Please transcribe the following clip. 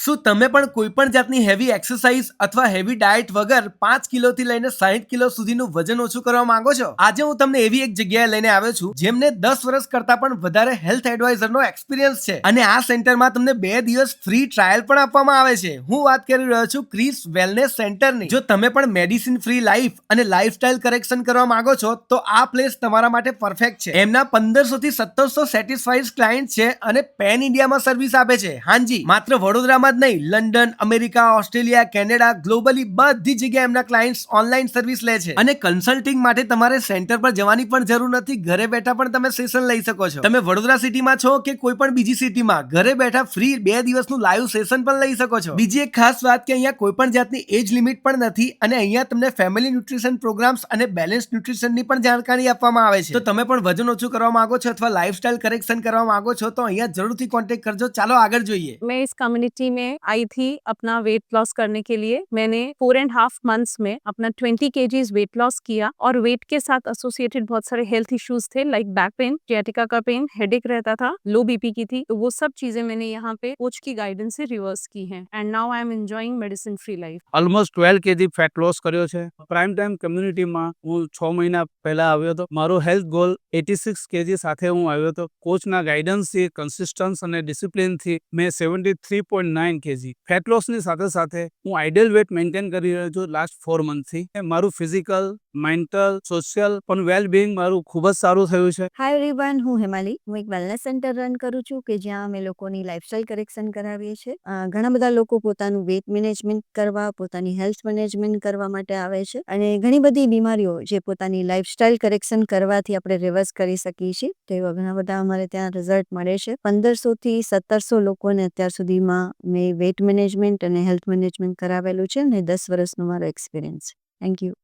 શું તમે પણ કોઈ પણ જાતની હેવી એક્સરસાઇઝ અથવા હેવી ડાયટ વગર 5 કિલોથી લઈને 60 કિલો સુધીનું વજન ઓછું કરવા માંગો છો? આજે હું તમને એવી એક જગ્યાએ લઈને આવ્યો છું જેમને 10 વર્ષ કરતા પણ વધારે હેલ્થ એડવાઇઝરનો એક્સપિરિયન્સ છે અને આ સેન્ટરમાં તમને 2 દિવસ ફ્રી ટ્રાયલ પણ આપવામાં આવે છે. હું વાત કરી રહ્યો છું ક્રિસ વેલનેસ સેન્ટરની. જો તમે પણ મેડિસિન ફ્રી લાઈફ અને લાઈફસ્ટાઈલ કરેક્શન કરવા માંગો છો તો આ પ્લેસ તમારા માટે પરફેક્ટ છે. એમના 1500 થી 1700 સેટિસ્ફાઈડ ક્લાયન્ટ છે અને પેન ઇન્ડિયામાં સર્વિસ આપે છે. હાજી, માત્ર વડોદરામાં જ નહીં, London, America, Australia, Canada, globally બધી જગ્યાએ એમના ક્લાયન્ટ્સ ઓનલાઈન સર્વિસ લે છે અને કન્સલ્ટિંગ માટે તમારે સેન્ટર પર જવાની પણ જરૂર નથી. ઘરે બેઠા પણ તમે સેશન લઈ શકો છો. તમે વડોદરા સિટીમાં છો કે કોઈ પણ બીજી સિટીમાં, ઘરે બેઠા ફ્રી 2 દિવસનું લાઈવ સેશન પણ લઈ શકો છો. બીજી એક ખાસ વાત કે અહીંયા કોઈ પણ જાતની એજ લિમિટ પણ નથી અને અહીંયા તમને ફેમિલી ન્યુટ્રિશન પ્રોગ્રામ્સ અને બેલેન્સ ન્યુટ્રિશનની પણ જાણકારી આપવામાં આવે છે. તો તમે પણ વજન ઓછું કરવા માંગો છો અથવા લાઈફસ્ટાઈલ કરેક્શન કરવા માંગો છો તો અહીંયા જરૂરથી કોન્ટેક્ટ કરજો. ચાલો આગળ જોઈએ. मैं इस कम्युनिटी में आई थी अपना वेट लॉस करने के लिए। मैंने 4.5 मंथ्स में अपना 20 kgs वेट लॉस किया और वेट के साथ एसोसिएटेड बहुत सारे हेल्थ इश्यूज थे, लाइक बैक पेन, सियाटिका का पेन, हेडेक रहता था, लो बीपी की थी। तो वो सब चीजें मैंने यहाँ पे कोच की गाइडेंस से रिवर्स की हैं and now I am enjoying medicine free life. Almost 12 KG fat loss કર્યો છે. પ્રાઇમ ટાઈમ કમ્યુનિટીમાં હું 6 મહિના પહેલા આવ્યો હતો. મારો હેલ્થ ગોલ 86 કેજી સાથે હું આવ્યો હતો. કોચના ગાઈડન્સથી, કન્સિસ્ટન્સ અને ડિસિપ્લિનથી મેં 73.9 કેજી ફેટ લોસની સાથે સાથે હું આઈડિયલ વેટ મેન્ટેન કરી રહ્યો છું લાસ્ટ 4 મંથથી. મારું ફિઝિકલ, મેન્ટલ, સોશિયલ પણ વેલબિંગ મારું ખૂબ જ સારું થયું છે. હાય એવરીવન, હું હેમાલી. હું એક વેલનેસ સેન્ટર રન કરું છું કે જ્યાં અમે લોકોની લાઈફસ્ટાઈલ કરેક્શન કરાવીએ છીએ. ઘણા બધા લોકો પોતાનું વેટ મેનેજમેન્ટ કરવા, પોતાની હેલ્થ મેનેજમેન્ટ કરવા માટે આવે છે અને ઘણી બધી બીમારીઓ જે પોતાની લાઈફસ્ટાઈલ કરેક્શન કરવાથી આપણે રિવર્સ કરી શકીએ છીએ. તો એવા ઘણા બધા અમારે ત્યાં રિઝલ્ટ મળે છે. 1500 થી 1700 લોકોને અત્યાર સુધીમાં મેં વેટ મેનેજમેન્ટ અને હેલ્થ મેનેજમેન્ટ કરાવેલું છે અને 10 વર્ષનો મારો એક્સપિરિયન્સ છે. Thank you.